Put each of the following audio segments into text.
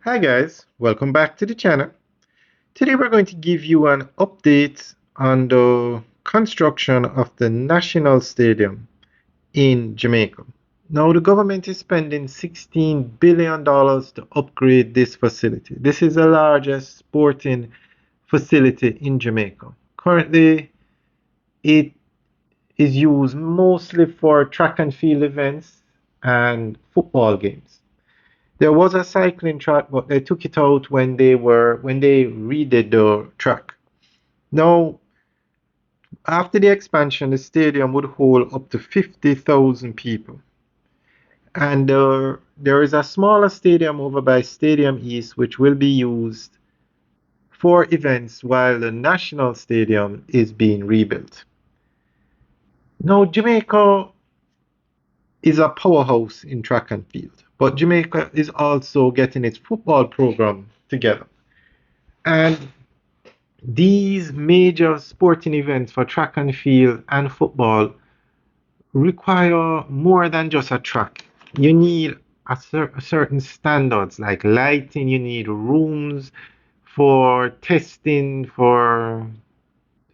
Hi guys, welcome back to the channel. Today we're going to give you an update on the construction of the National Stadium in Jamaica. Now the government is spending $16 billion to upgrade this facility. This is the largest sporting facility in Jamaica. Currently, it is used mostly for track and field events and football games. There was a cycling track, but they took it out when they redid the track. Now, after the expansion, the stadium would hold up to 50,000 people. And there is a smaller stadium over by Stadium East, which will be used for events while the National Stadium is being rebuilt. Now, Jamaica is a powerhouse in track and field, but Jamaica is also getting its football program together. And these major sporting events for track and field and football require more than just a track. You need certain standards like lighting, you need rooms for testing, for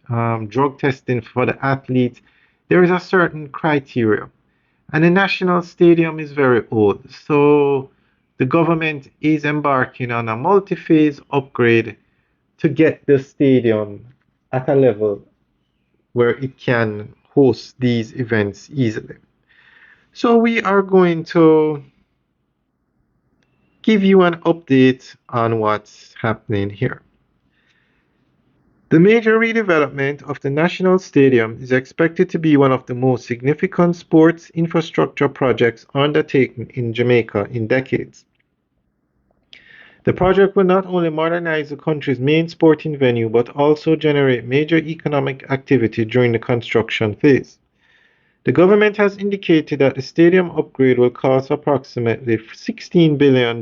drug testing for the athletes. There is a certain criteria. And the national stadium is very old. So the government is embarking on a multi-phase upgrade to get the stadium at a level where it can host these events easily. So we are going to give you an update on what's happening here. The major redevelopment of the National Stadium is expected to be one of the most significant sports infrastructure projects undertaken in Jamaica in decades. The project will not only modernize the country's main sporting venue but also generate major economic activity during the construction phase. The government has indicated that the stadium upgrade will cost approximately $16 billion.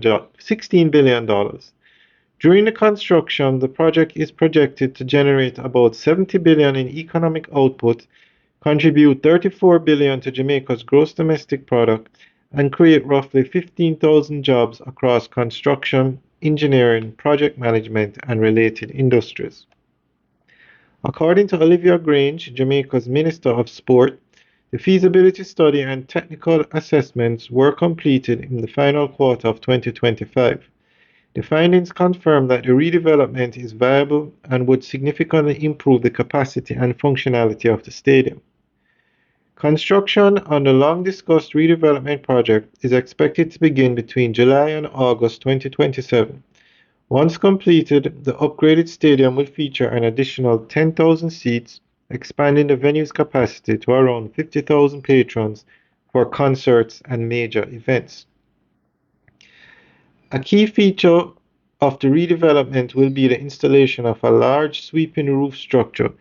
During the construction, the project is projected to generate about $70 billion in economic output, contribute $34 billion to Jamaica's gross domestic product, and create roughly 15,000 jobs across construction, engineering, project management, and related industries. According to Olivia Grange, Jamaica's Minister of Sport, the feasibility study and technical assessments were completed in the final quarter of 2025. The findings confirm that the redevelopment is viable and would significantly improve the capacity and functionality of the stadium. Construction on the long-discussed redevelopment project is expected to begin between July and August 2027. Once completed, the upgraded stadium will feature an additional 10,000 seats, expanding the venue's capacity to around 50,000 patrons for concerts and major events. A key feature of the redevelopment will be the installation of a large sweeping roof structure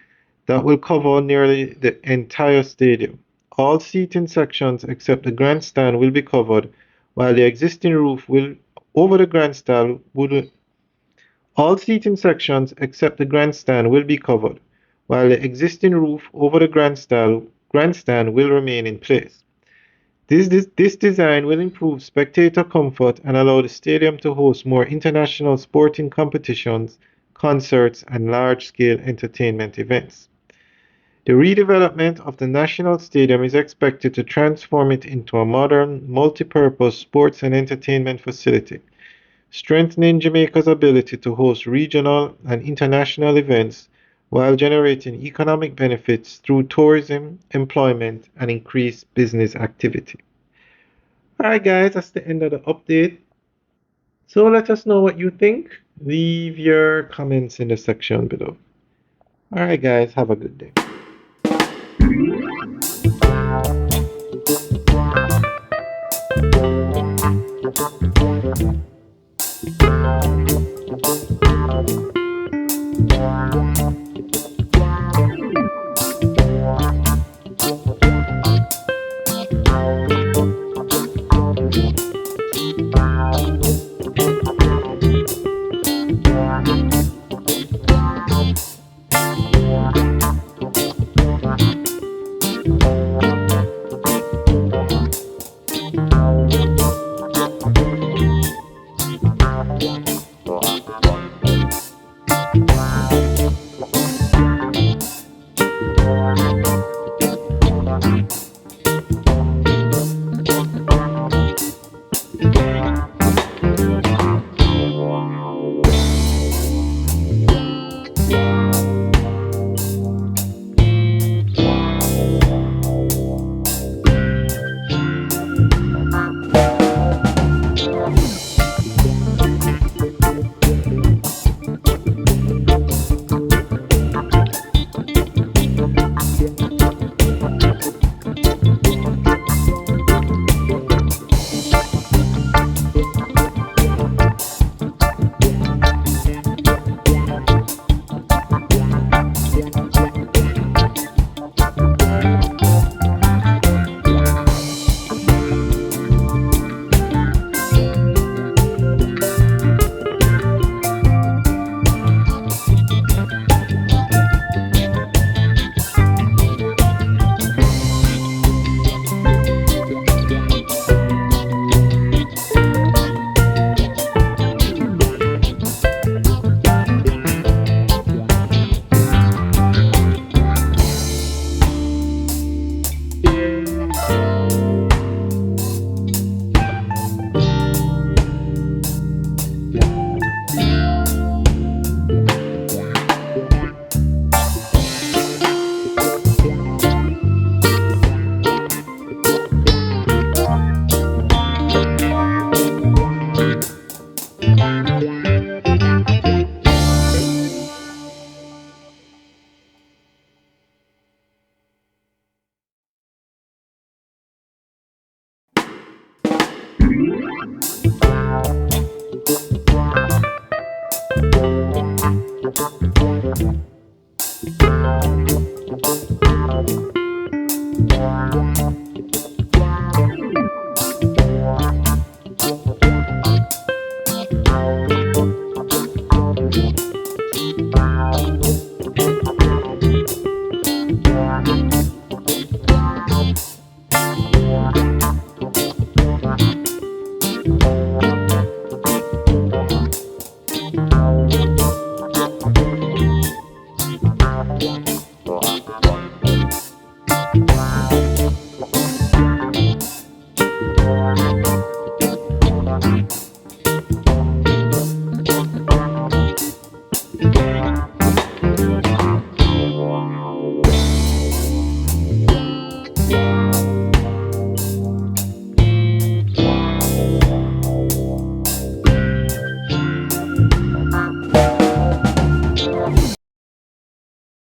that will cover nearly the entire stadium. All seating sections except the grandstand will be covered, while the existing roof will over the grandstand would all seating sections except the grandstand will be covered, while the existing roof over the grandstand will remain in place. This design will improve spectator comfort and allow the stadium to host more international sporting competitions, concerts, and large-scale entertainment events. The redevelopment of the National Stadium is expected to transform it into a modern, multi-purpose sports and entertainment facility, strengthening Jamaica's ability to host regional and international events while generating economic benefits through tourism, employment, and increased business activity. Alright guys, that's the end of the update. So let us know what you think. Leave your comments in the section below. Alright guys, have a good day.